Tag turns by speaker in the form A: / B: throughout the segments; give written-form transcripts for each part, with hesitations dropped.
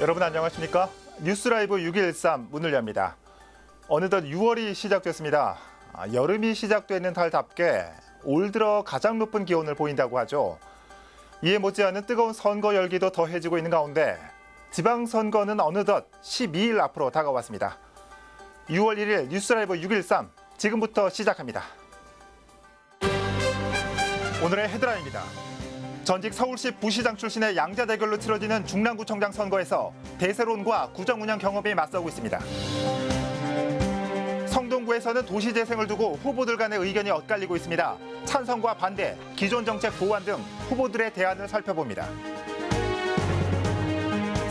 A: 여러분 안녕하십니까? 뉴스라이브 6.13 문을 엽니다. 어느덧 6월이 시작됐습니다. 여름이 시작되는 달답게 올 들어 가장 높은 기온을 보인다고 하죠. 이에 못지않은 뜨거운 선거 열기도 더해지고 있는 가운데 지방선거는 어느덧 12일 앞으로 다가왔습니다. 6월 1일 뉴스라이브 6.13 지금부터 시작합니다. 오늘의 헤드라인입니다. 전직 서울시 부시장 출신의 양자 대결로 치러지는 중랑구청장 선거에서 대세론과 구정운영 경험이 맞서고 있습니다. 성동구에서는 도시재생을 두고 후보들 간의 의견이 엇갈리고 있습니다. 찬성과 반대, 기존 정책 보완 등 후보들의 대안을 살펴봅니다.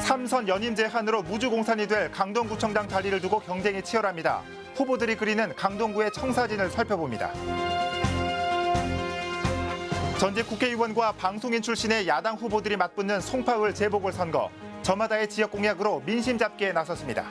A: 3선 연임 제한으로 무주공산이 될 강동구청장 자리를 두고 경쟁이 치열합니다. 후보들이 그리는 강동구의 청사진을 살펴봅니다. 전직 국회의원과 방송인 출신의 야당 후보들이 맞붙는 송파을 재보궐선거. 저마다의 지역 공약으로 민심 잡기에 나섰습니다.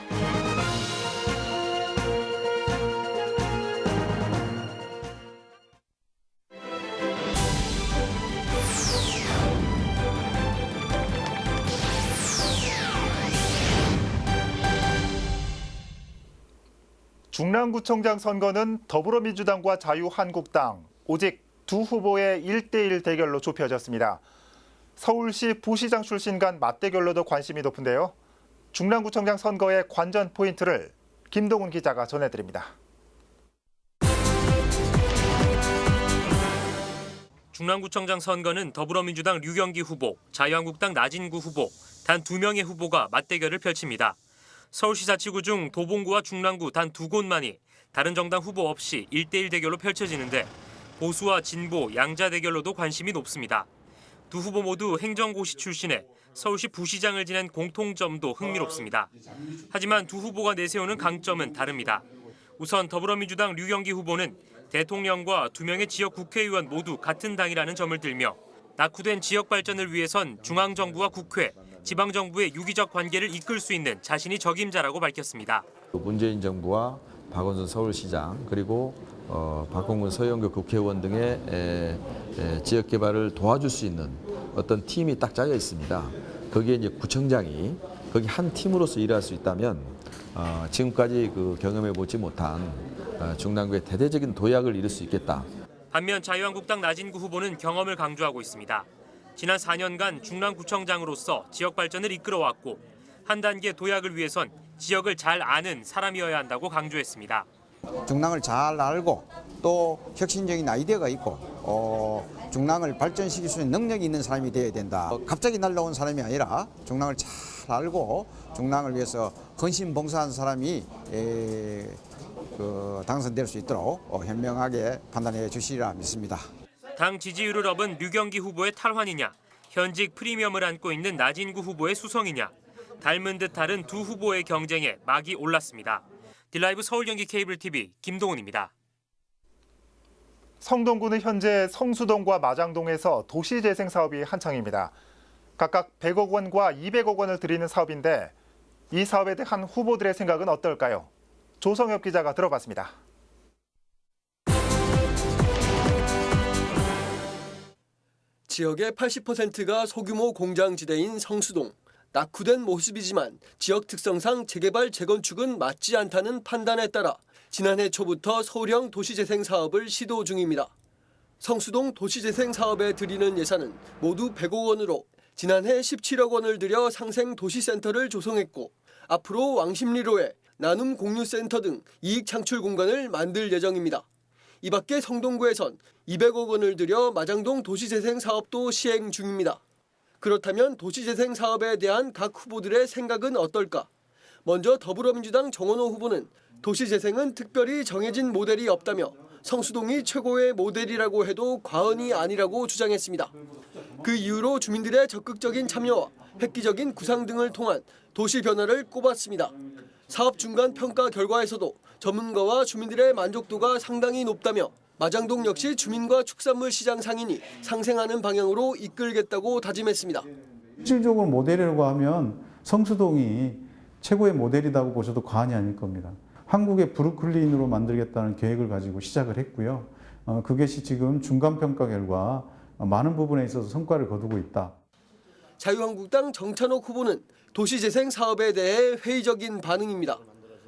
A: 중랑구청장 선거는 더불어민주당과 자유한국당, 오직 두 후보의 1대1 대결로 좁혀졌습니다. 서울시 부시장 출신 간 맞대결로도 관심이 높은데요. 중랑구청장 선거의 관전 포인트를 김동훈 기자가 전해드립니다.
B: 중랑구청장 선거는 더불어민주당 류경기 후보, 자유한국당 나진구 후보, 단 2명의 후보가 맞대결을 펼칩니다. 서울시 자치구 중 도봉구와 중랑구 단 2곳만이 다른 정당 후보 없이 1대1 대결로 펼쳐지는데 보수와 진보, 양자 대결로도 관심이 높습니다. 두 후보 모두 행정고시 출신에 서울시 부시장을 지낸 공통점도 흥미롭습니다. 하지만 두 후보가 내세우는 강점은 다릅니다. 우선 더불어민주당 류경기 후보는 대통령과 2명의 지역 국회의원 모두 같은 당이라는 점을 들며 낙후된 지역 발전을 위해선 중앙정부와 국회, 지방정부의 유기적 관계를 이끌 수 있는 자신이 적임자라고 밝혔습니다.
C: 문재인 정부와 박원순 서울시장 그리고 박홍근 서영교 국회의원 등의 지역 개발을 도와줄 수 있는 어떤 팀이 딱 짜여 있습니다. 거기에 이제 구청장이 거기 한 팀으로서 일할 수 있다면 지금까지 그 경험해 보지 못한 중랑구의 대대적인 도약을 이룰 수 있겠다.
B: 반면 자유한국당 나진구 후보는 경험을 강조하고 있습니다. 지난 4년간 중랑구청장으로서 지역 발전을 이끌어왔고 한 단계 도약을 위해선 지역을 잘 아는 사람이어야 한다고 강조했습니다.
D: 중랑을 잘 알고 또 혁신적인 아이디어가 있고 중랑을 발전시킬 수 있는 능력이 있는 사람이 되어야 된다. 갑자기 날라온 사람이 아니라 중랑을 잘 알고 중랑을 위해서 헌신봉사한 사람이 당선될 수 있도록 현명하게 판단해 주시리라 믿습니다.
B: 당 지지율을 얻은 류경기 후보의 탈환이냐, 현직 프리미엄을 안고 있는 나진구 후보의 수성이냐, 닮은 듯 다른 두 후보의 경쟁에 막이 올랐습니다. 딜라이브 서울경기 케이블TV 김동훈입니다.
A: 성동구는 현재 성수동과 마장동에서 도시재생 사업이 한창입니다. 각각 100억 원과 200억 원을 들이는 사업인데 이 사업에 대한 후보들의 생각은 어떨까요? 조성엽 기자가 들어봤습니다.
E: 지역의 80%가 소규모 공장지대인 성수동. 낙후된 모습이지만 지역 특성상 재개발, 재건축은 맞지 않다는 판단에 따라 지난해 초부터 서울형 도시재생 사업을 시도 중입니다. 성수동 도시재생 사업에 들이는 예산은 모두 100억 원으로 지난해 17억 원을 들여 상생도시센터를 조성했고 앞으로 왕십리로에 나눔 공유센터 등 이익 창출 공간을 만들 예정입니다. 이 밖에 성동구에선 200억 원을 들여 마장동 도시재생 사업도 시행 중입니다. 그렇다면 도시재생 사업에 대한 각 후보들의 생각은 어떨까? 먼저 더불어민주당 정원호 후보는 도시재생은 특별히 정해진 모델이 없다며 성수동이 최고의 모델이라고 해도 과언이 아니라고 주장했습니다. 그 이유로 주민들의 적극적인 참여와 획기적인 구상 등을 통한 도시 변화를 꼽았습니다. 사업 중간 평가 결과에서도 전문가와 주민들의 만족도가 상당히 높다며 마장동 역시 주민과 축산물 시장 상인이 상생하는 방향으로 이끌겠다고 다짐했습니다.
F: 실질적으로 모델이라고 하면 성수동이 최고의 모델이라고 보셔도 과언이 아닐 겁니다. 한국의 브루클린으로 만들겠다는 계획을 가지고 시작을 했고요. 그것이 지금 중간평가 결과 많은 부분에 있어서 성과를 거두고 있다.
E: 자유한국당 정찬옥 후보는 도시재생 사업에 대해 회의적인 반응입니다.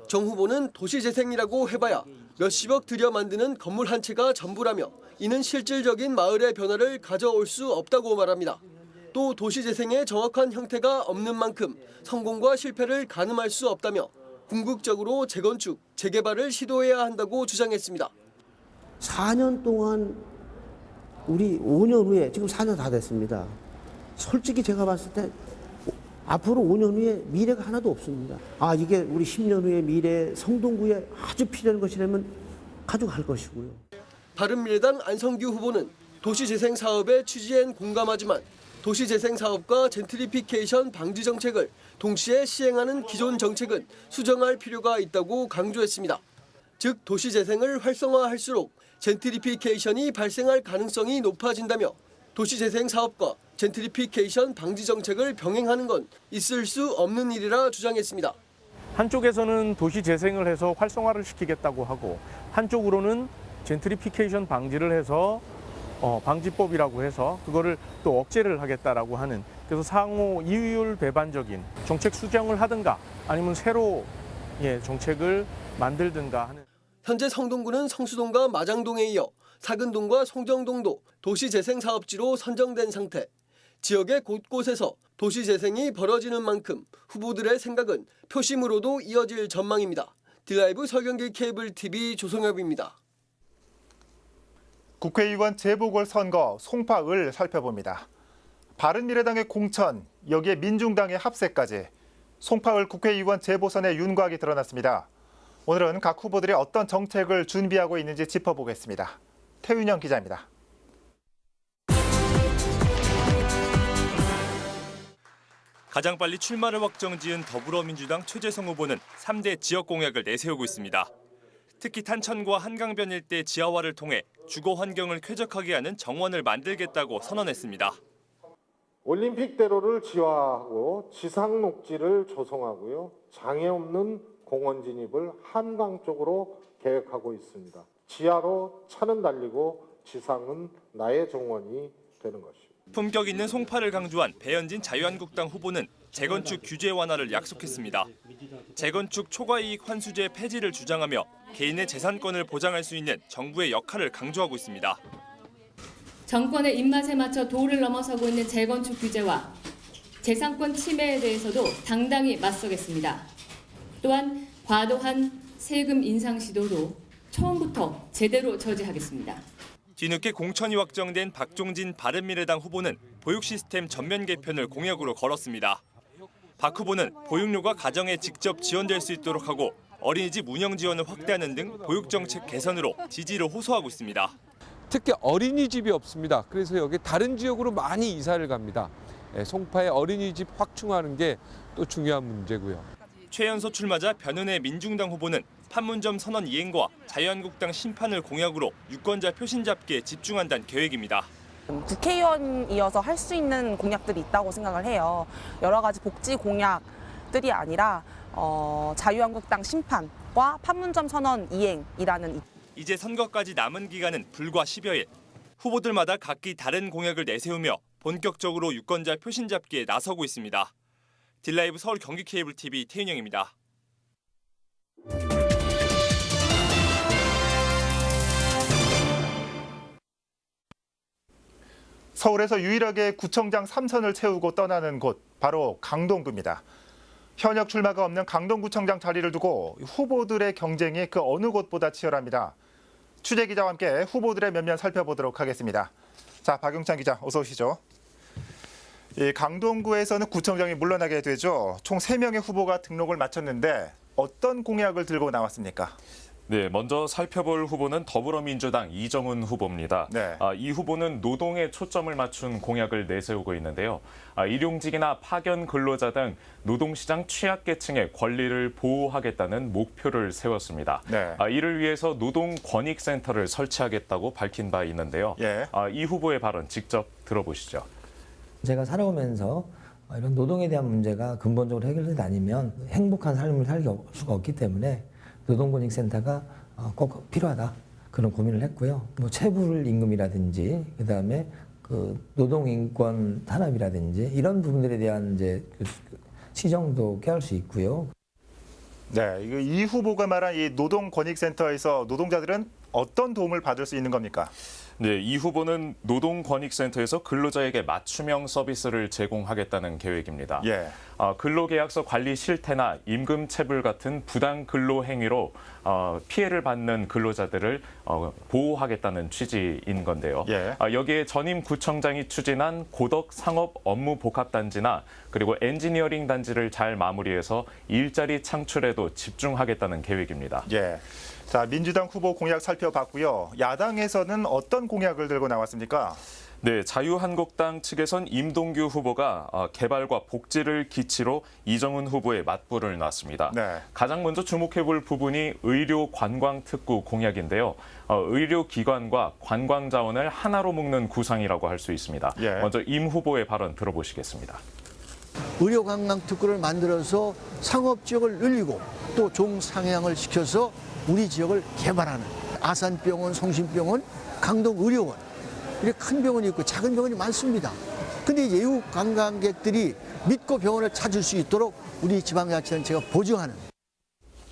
E: 정 후보는 도시재생이라고 해봐야 몇십억 들여 만드는 건물 한 채가 전부라며 이는 실질적인 마을의 변화를 가져올 수 없다고 말합니다. 또 도시재생의 정확한 형태가 없는 만큼 성공과 실패를 가늠할 수 없다며 궁극적으로 재건축, 재개발을 시도해야 한다고 주장했습니다.
G: 4년 동안 우리 5년 후에 지금 4년 다 됐습니다. 솔직히 제가 봤을 때 앞으로 5년 후에 미래가 하나도 없습니다. 이게 우리 10년 후의 미래 성동구에 아주 필요한 것이라면 가져갈 것이고요.
E: 바른미래당 안성규 후보는 도시재생 사업의 취지엔 공감하지만 도시재생 사업과 젠트리피케이션 방지 정책을 동시에 시행하는 기존 정책은 수정할 필요가 있다고 강조했습니다. 즉 도시재생을 활성화할수록 젠트리피케이션이 발생할 가능성이 높아진다며 도시재생 사업과 젠트리피케이션 방지 정책을 병행하는 건 있을 수 없는 일이라 주장했습니다.
H: 한쪽에서는 도시 재생을 해서 활성화를 시키겠다고 하고 한쪽으로는 젠트리피케이션 방지를 해서 방지법이라고 해서 그거를 또 억제를 하겠다라고 하는, 그래서 상호 이율 배반적인 정책 수정을 하든가 아니면 새로 정책을 만들든가 하는.
E: 현재 성동구는 성수동과 마장동에 이어 사근동과 송정동도 도시재생 사업지로 선정된 상태. 지역의 곳곳에서 도시재생이 벌어지는 만큼 후보들의 생각은 표심으로도 이어질 전망입니다. 드라이브 설경기 케이블 TV 조성엽입니다.
A: 국회의원 재보궐선거 송파을 살펴봅니다. 바른미래당의 공천, 여기에 민중당의 합세까지 송파을 국회의원 재보선의 윤곽이 드러났습니다. 오늘은 각 후보들이 어떤 정책을 준비하고 있는지 짚어보겠습니다. 태윤영 기자입니다.
I: 가장 빨리 출마를 확정지은 더불어민주당 최재성 후보는 3대 지역 공약을 내세우고 있습니다. 특히 탄천과 한강변 일대 지하화를 통해 주거 환경을 쾌적하게 하는 정원을 만들겠다고 선언했습니다.
J: 올림픽대로를 지하화하고 지상 녹지를 조성하고요. 장애 없는 공원 진입을 한강 쪽으로 계획하고 있습니다. 지하로 차는 달리고 지상은 나의 정원이 되는 것입니다.
I: 품격 있는 송파를 강조한 배현진 자유한국당 후보는 재건축 규제 완화를 약속했습니다. 재건축 초과이익 환수제 폐지를 주장하며 개인의 재산권을 보장할 수 있는 정부의 역할을 강조하고 있습니다.
K: 정권의 입맛에 맞춰 도를 넘어서고 있는 재건축 규제와 재산권 침해에 대해서도 당당히 맞서겠습니다. 또한 과도한 세금 인상 시도도 처음부터 제대로 저지하겠습니다.
I: 뒤늦게 공천이 확정된 박종진 바른미래당 후보는 보육 시스템 전면 개편을 공약으로 걸었습니다. 박 후보는 보육료가 가정에 직접 지원될 수 있도록 하고 어린이집 운영 지원을 확대하는 등 보육 정책 개선으로 지지를 호소하고 있습니다.
L: 특히 어린이집이 없습니다. 그래서 여기 다른 지역으로 많이 이사를 갑니다. 송파의 어린이집 확충하는 게 또 중요한 문제고요.
I: 최연소 출마자 변은혜 민중당 후보는 판문점 선언 이행과 자유한국당 심판을 공약으로 유권자 표심 잡기에 집중한다는 계획입니다.
M: 국회의원이어서 할 수 있는 공약들이 있다고 생각을 해요. 여러 가지 복지 공약들이 아니라 자유한국당 심판과 판문점 선언 이행이라는.
I: 이제 선거까지 남은 기간은 불과 10여일. 후보들마다 각기 다른 공약을 내세우며 본격적으로 유권자 표심 잡기에 나서고 있습니다. 딜라이브 서울 경기 케이블 TV 태윤영입니다.
A: 서울에서 유일하게 구청장 3선을 채우고 떠나는 곳, 바로 강동구입니다. 현역 출마가 없는 강동구청장 자리를 두고 후보들의 경쟁이 그 어느 곳보다 치열합니다. 취재 기자와 함께 후보들의 면면 살펴보도록 하겠습니다. 자, 박용찬 기자, 어서 오시죠. 강동구에서는 구청장이 물러나게 되죠. 총 3명의 후보가 등록을 마쳤는데 어떤 공약을 들고 나왔습니까?
N: 네, 먼저 살펴볼 후보는 더불어민주당 이정훈 후보입니다.
A: 네.
N: 이 후보는 노동에 초점을 맞춘 공약을 내세우고 있는데요. 일용직이나 파견 근로자 등 노동시장 취약계층의 권리를 보호하겠다는 목표를 세웠습니다.
A: 네.
N: 이를 위해서 노동권익센터를 설치하겠다고 밝힌 바 있는데요.
A: 예.
N: 이 후보의 발언 직접 들어보시죠.
O: 제가 살아오면서 이런 노동에 대한 문제가 근본적으로 해결되지 않으면 행복한 삶을 살 수가 없기 때문에 노동권익센터가 꼭 필요하다, 그런 고민을 했고요. 뭐 체불 임금이라든지 그다음에 그 노동인권 탄압이라든지 이런 부분들에 대한 이제 그 시정도 꾀할 수 있고요.
A: 네, 이 후보가 말한 이 노동권익센터에서 노동자들은 어떤 도움을 받을 수 있는 겁니까?
N: 네, 이 후보는 노동권익센터에서 근로자에게 맞춤형 서비스를 제공하겠다는 계획입니다.
A: 예.
N: 근로계약서 관리 실태나 임금 체불 같은 부당 근로 행위로 피해를 받는 근로자들을 보호하겠다는 취지인 건데요.
A: 예.
N: 여기에 전임 구청장이 추진한 고덕 상업 업무 복합 단지나 그리고 엔지니어링 단지를 잘 마무리해서 일자리 창출에도 집중하겠다는 계획입니다.
A: 예. 자, 민주당 후보 공약 살펴봤고요. 야당에서는 어떤 공약을 들고 나왔습니까?
N: 네, 자유한국당 측에선 임동규 후보가 개발과 복지를 기치로 이정은 후보의 맞불을 놨습니다.
A: 네.
N: 가장 먼저 주목해볼 부분이 의료 관광 특구 공약인데요. 의료기관과 관광 자원을 하나로 묶는 구상이라고 할 수 있습니다.
A: 예.
N: 먼저 임 후보의 발언 들어보시겠습니다.
P: 의료관광특구를 만들어서 상업지역을 늘리고 또 종상향을 시켜서 우리 지역을 개발하는 아산병원, 성심병원, 강동의료원 이렇게 큰 병원이 있고 작은 병원이 많습니다. 근데 외국 관광객들이 믿고 병원을 찾을 수 있도록 우리 지방자치단체가 보증하는.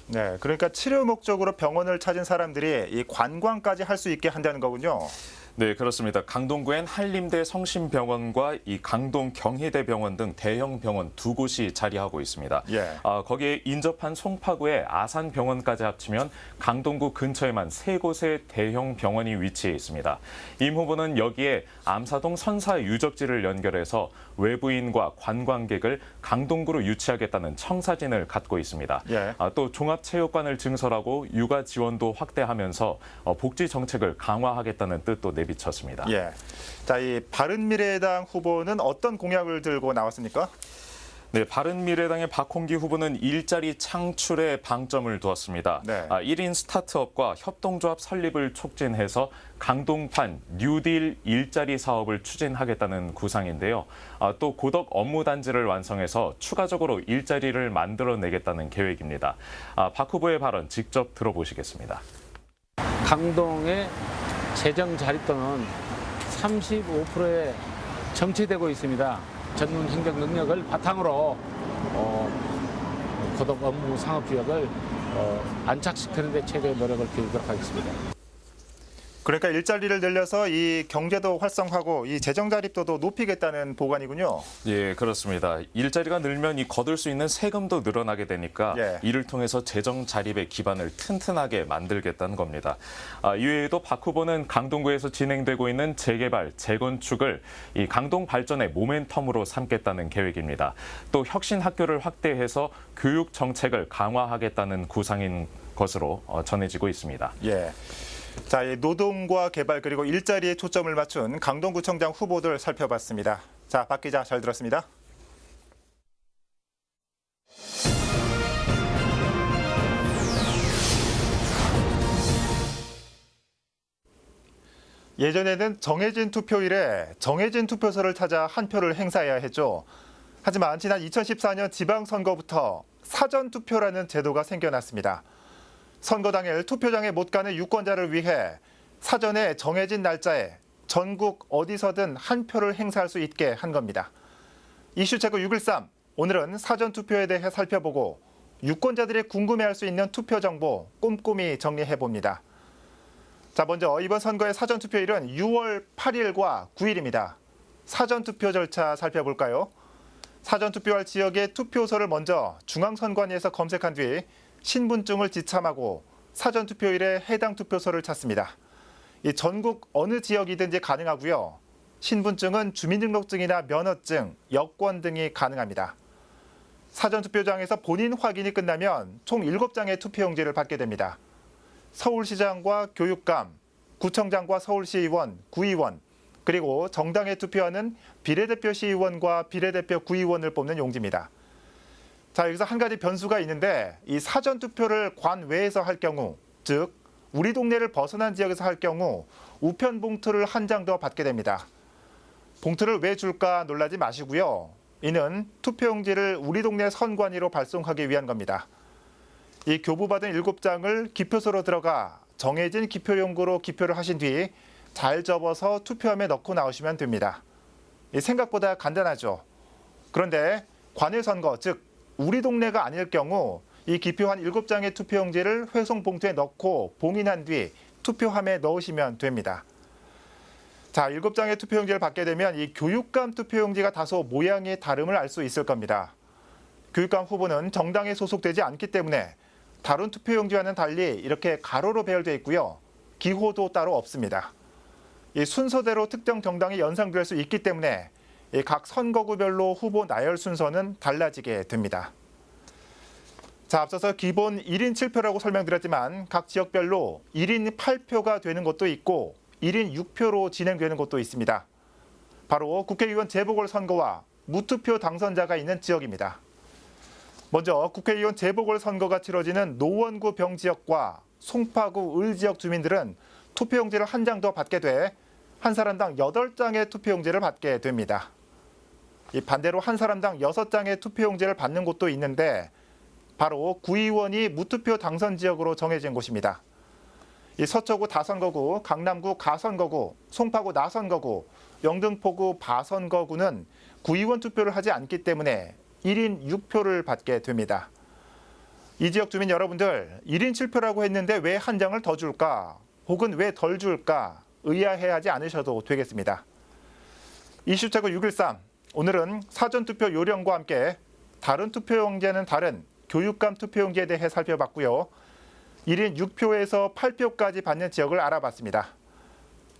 A: 네, 그러니까 치료 목적으로 병원을 찾은 사람들이 이 관광까지 할 수 있게 한다는 거군요.
N: 네, 그렇습니다. 강동구엔 한림대 성심병원과 이 강동 경희대병원 등 대형 병원 두 곳이 자리하고 있습니다.
A: 예.
N: 거기에 인접한 송파구의 아산병원까지 합치면 강동구 근처에만 세 곳의 대형 병원이 위치해 있습니다. 임 후보는 여기에 암사동 선사 유적지를 연결해서 외부인과 관광객을 강동구로 유치하겠다는 청사진을 갖고 있습니다.
A: 예.
N: 또 종합체육관을 증설하고 육아 지원도 확대하면서 복지 정책을 강화하겠다는 뜻도 내비쳤습니다.
A: 예. 자, 이 바른미래당 후보는 어떤 공약을 들고 나왔습니까?
N: 네, 바른미래당의 박홍기 후보는 일자리 창출에 방점을 두었습니다.
A: 네.
N: 1인 스타트업과 협동조합 설립을 촉진해서 강동판 뉴딜 일자리 사업을 추진하겠다는 구상인데요. 또 고덕 업무단지를 완성해서 추가적으로 일자리를 만들어내겠다는 계획입니다. 박 후보의 발언 직접 들어보시겠습니다.
Q: 강동의 재정 자립도는 35%에 정체되고 있습니다. 전문 행정 능력을 바탕으로 고덕 업무 상업지역을 안착시키는 데 최대의 노력을 기울이도록 하겠습니다.
A: 그러니까 일자리를 늘려서 이 경제도 활성화하고 이 재정 자립도도 높이겠다는 보관이군요.
N: 예, 그렇습니다. 일자리가 늘면 이 거둘 수 있는 세금도 늘어나게 되니까
A: 예.
N: 이를 통해서 재정 자립의 기반을 튼튼하게 만들겠다는 겁니다. 이외에도 박 후보는 강동구에서 진행되고 있는 재개발, 재건축을 이 강동 발전의 모멘텀으로 삼겠다는 계획입니다. 또 혁신 학교를 확대해서 교육 정책을 강화하겠다는 구상인 것으로 전해지고 있습니다.
A: 예. 자, 이 노동과 개발 그리고 일자리에 초점을 맞춘 강동구청장 후보들 살펴봤습니다. 자, 박 기자 잘 들었습니다. 예전에는 정해진 투표일에 정해진 투표소를 찾아 한 표를 행사해야 했죠. 하지만 지난 2014년 지방선거부터 사전투표라는 제도가 생겨났습니다. 선거 당일 투표장에 못 가는 유권자를 위해 사전에 정해진 날짜에 전국 어디서든 한 표를 행사할 수 있게 한 겁니다. 이슈 체크 613, 오늘은 사전투표에 대해 살펴보고 유권자들이 궁금해할 수 있는 투표 정보 꼼꼼히 정리해봅니다. 자, 먼저 이번 선거의 사전투표일은 6월 8일과 9일입니다. 사전투표 절차 살펴볼까요? 사전투표할 지역의 투표소를 먼저 중앙선관위에서 검색한 뒤 신분증을 지참하고 사전투표일에 해당 투표소를 찾습니다. 이 전국 어느 지역이든지 가능하고요. 신분증은 주민등록증이나 면허증, 여권 등이 가능합니다. 사전투표장에서 본인 확인이 끝나면 총 7장의 투표용지를 받게 됩니다. 서울시장과 교육감, 구청장과 서울시의원, 구의원, 그리고 정당에 투표하는 비례대표 시의원과 비례대표 구의원을 뽑는 용지입니다. 자, 여기서 한 가지 변수가 있는데 이 사전투표를 관 외에서 할 경우, 즉 우리 동네를 벗어난 지역에서 할 경우 우편 봉투를 한 장 더 받게 됩니다. 봉투를 왜 줄까 놀라지 마시고요. 이는 투표용지를 우리 동네 선관위로 발송하기 위한 겁니다. 이 교부받은 7장을 기표소로 들어가 정해진 기표용구로 기표를 하신 뒤 잘 접어서 투표함에 넣고 나오시면 됩니다. 생각보다 간단하죠. 그런데 관외 선거, 즉 우리 동네가 아닐 경우 이 기표한 7장의 투표용지를 회송 봉투에 넣고 봉인한 뒤 투표함에 넣으시면 됩니다. 자, 7장의 투표용지를 받게 되면 이 교육감 투표용지가 다소 모양이 다름을 알 수 있을 겁니다. 교육감 후보는 정당에 소속되지 않기 때문에 다른 투표용지와는 달리 이렇게 가로로 배열되어 있고요. 기호도 따로 없습니다. 이 순서대로 특정 정당이 연상될 수 있기 때문에 각 선거구별로 후보 나열 순서는 달라지게 됩니다. 자, 앞서서 기본 1인 7표라고 설명드렸지만 각 지역별로 1인 8표가 되는 곳도 있고 1인 6표로 진행되는 곳도 있습니다. 바로 국회의원 재보궐선거와 무투표 당선자가 있는 지역입니다. 먼저 국회의원 재보궐선거가 치러지는 노원구 병지역과 송파구 을지역 주민들은 투표용지를 한 장 더 받게 돼 한 사람당 8장의 투표용지를 받게 됩니다. 반대로 한 사람당 6장의 투표용지를 받는 곳도 있는데 바로 구의원이 무투표 당선 지역으로 정해진 곳입니다. 서초구 다선거구, 강남구 가선거구, 송파구 나선거구, 영등포구 바선거구는 구의원 투표를 하지 않기 때문에 1인 6표를 받게 됩니다. 이 지역 주민 여러분들 1인 7표라고 했는데 왜 한 장을 더 줄까? 혹은 왜 덜 줄까? 의아해하지 않으셔도 되겠습니다. 이슈 체크 613, 오늘은 사전투표 요령과 함께 다른 투표용지에는 다른 교육감 투표용지에 대해 살펴봤고요. 1인 6표에서 8표까지 받는 지역을 알아봤습니다.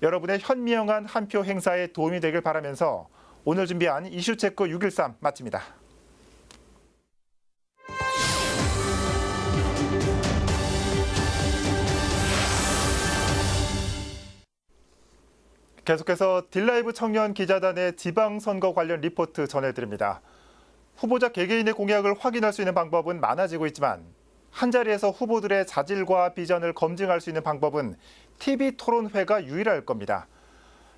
A: 여러분의 현명한 한 표 행사에 도움이 되길 바라면서 오늘 준비한 이슈 체크 613 마칩니다. 계속해서 딜라이브 청년 기자단의 지방선거 관련 리포트 전해드립니다. 후보자 개개인의 공약을 확인할 수 있는 방법은 많아지고 있지만 한자리에서 후보들의 자질과 비전을 검증할 수 있는 방법은 TV토론회가 유일할 겁니다.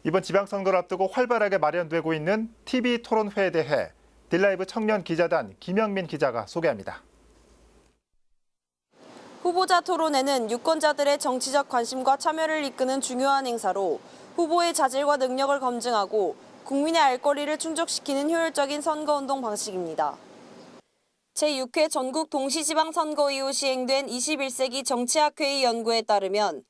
A: 이번 지방선거를 앞두고 활발하게 마련되고 있는 TV토론회에 대해 딜라이브 청년 기자단 김영민 기자가 소개합니다.
R: 후보자 토론회는 유권자들의 정치적 관심과 참여를 이끄는 중요한 행사로 후보의 자질과 능력을 검증하고 국민의 알 권리를 충족시키는 효율적인 선거운동 방식입니다. 제6회 전국 동시지방선거 이후 시행된 21세기 정치학회의 연구에 따르면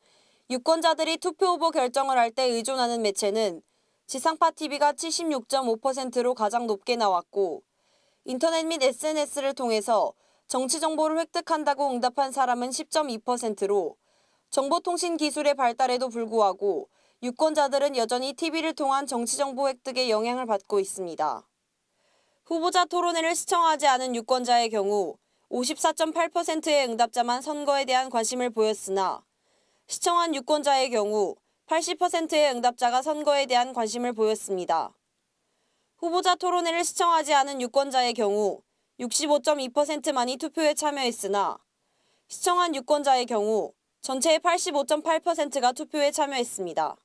R: 유권자들이 투표 후보 결정을 할 때 의존하는 매체는 지상파 TV가 76.5%로 가장 높게 나왔고 인터넷 및 SNS를 통해서 정치 정보를 획득한다고 응답한 사람은 10.2%로 정보통신 기술의 발달에도 불구하고 유권자들은 여전히 TV를 통한 정치 정보 획득에 영향을 받고 있습니다. 후보자 토론회를 시청하지 않은 유권자의 경우 54.8%의 응답자만 선거에 대한 관심을 보였으나 시청한 유권자의 경우 80%의 응답자가 선거에 대한 관심을 보였습니다. 후보자 토론회를 시청하지 않은 유권자의 경우 65.2%만이 투표에 참여했으나 시청한 유권자의 경우 전체의 85.8%가 투표에 참여했습니다.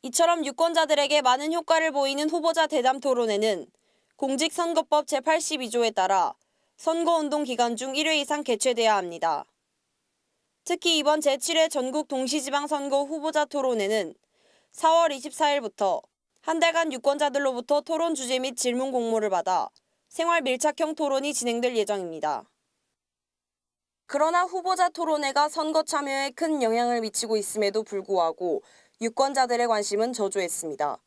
R: 이처럼 유권자들에게 많은 효과를 보이는 후보자 대담 토론회는 공직선거법 제82조에 따라 선거운동 기간 중 1회 이상 개최돼야 합니다. 특히 이번 제7회 전국 동시지방선거 후보자 토론회는 4월 24일부터 한 달간 유권자들로부터 토론 주제 및 질문 공모를 받아 생활 밀착형 토론이 진행될 예정입니다. 그러나 후보자 토론회가 선거 참여에 큰 영향을 미치고 있음에도 불구하고 유권자들의 관심은 저조했습니다.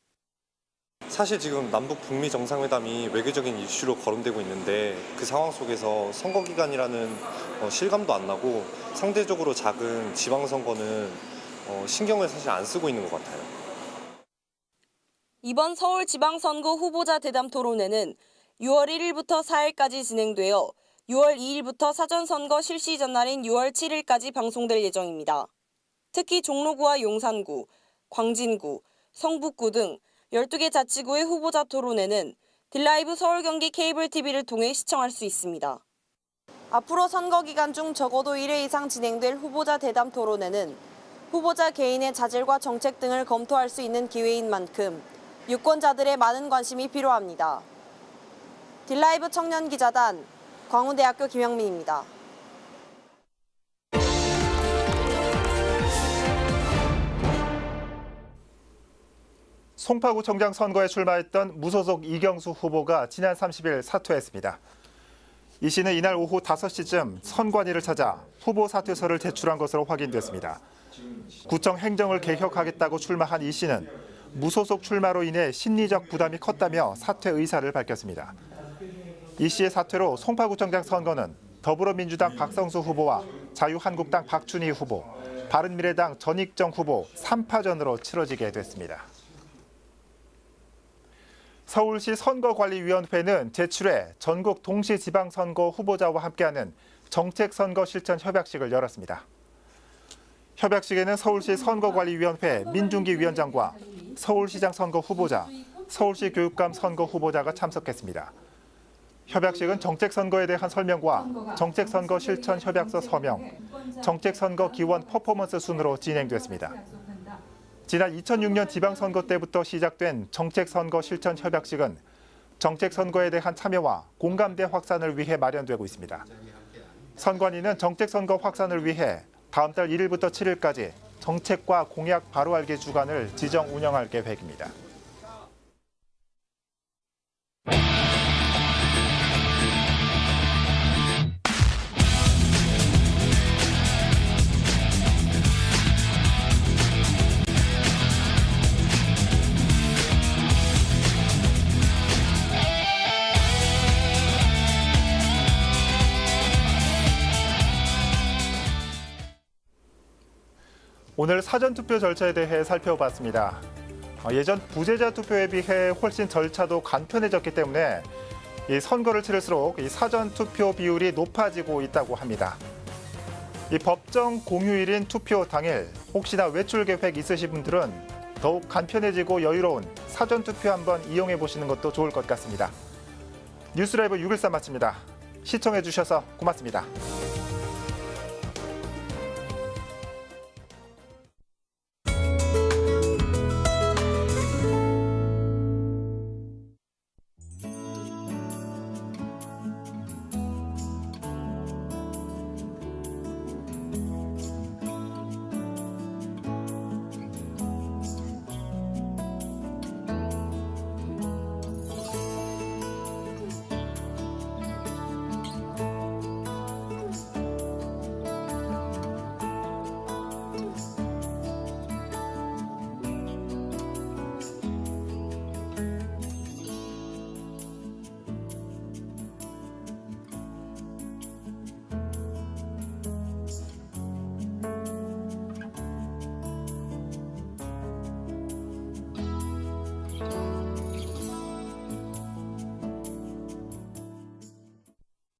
S: 사실 지금 남북 북미 정상회담이 외교적인 이슈로 거론되고 있는데 그 상황 속에서 선거 기간이라는 실감도 안 나고 상대적으로 작은 지방선거는 신경을 사실 안 쓰고 있는 것 같아요.
R: 이번 서울 지방선거 후보자 대담 토론회는 6월 1일부터 4일까지 진행되어 6월 2일부터 사전선거 실시 전날인 6월 7일까지 방송될 예정입니다. 특히 종로구와 용산구, 광진구, 성북구 등 12개 자치구의 후보자 토론회는 딜라이브 서울 경기 케이블 TV를 통해 시청할 수 있습니다. 앞으로 선거 기간 중 적어도 1회 이상 진행될 후보자 대담 토론회는 후보자 개인의 자질과 정책 등을 검토할 수 있는 기회인 만큼 유권자들의 많은 관심이 필요합니다. 딜라이브 청년 기자단 광운대학교 김영민입니다.
A: 송파구청장 선거에 출마했던 무소속 이경수 후보가 지난 30일 사퇴했습니다. 이 씨는 이날 오후 5시쯤 선관위를 찾아 후보 사퇴서를 제출한 것으로 확인됐습니다. 구청 행정을 개혁하겠다고 출마한 이 씨는 무소속 출마로 인해 심리적 부담이 컸다며 사퇴 의사를 밝혔습니다. 이 씨의 사퇴로 송파구청장 선거는 더불어민주당 박성수 후보와 자유한국당 박준희 후보, 바른미래당 전익정 후보 3파전으로 치러지게 됐습니다. 서울시 선거관리위원회는 제출해 전국 동시지방선거 후보자와 함께하는 정책선거 실천 협약식을 열었습니다. 협약식에는 서울시 선거관리위원회 민중기 위원장과 서울시장 선거 후보자, 서울시 교육감 선거 후보자가 참석했습니다. 협약식은 정책선거에 대한 설명과 정책선거 실천 협약서 서명, 정책선거 기원 퍼포먼스 순으로 진행됐습니다. 지난 2006년 지방선거 때부터 시작된 정책선거 실천 협약식은 정책선거에 대한 참여와 공감대 확산을 위해 마련되고 있습니다. 선관위는 정책선거 확산을 위해 다음 달 1일부터 7일까지 정책과 공약 바로 알기 주간을 지정 운영할 계획입니다. 오늘 사전투표 절차에 대해 살펴봤습니다. 예전 부재자 투표에 비해 훨씬 절차도 간편해졌기 때문에 이 선거를 치를수록 이 사전투표 비율이 높아지고 있다고 합니다. 이 법정 공휴일인 투표 당일 혹시나 외출 계획 있으신 분들은 더욱 간편해지고 여유로운 사전투표 한번 이용해 보시는 것도 좋을 것 같습니다. 뉴스라이브 613 마칩니다. 시청해 주셔서 고맙습니다.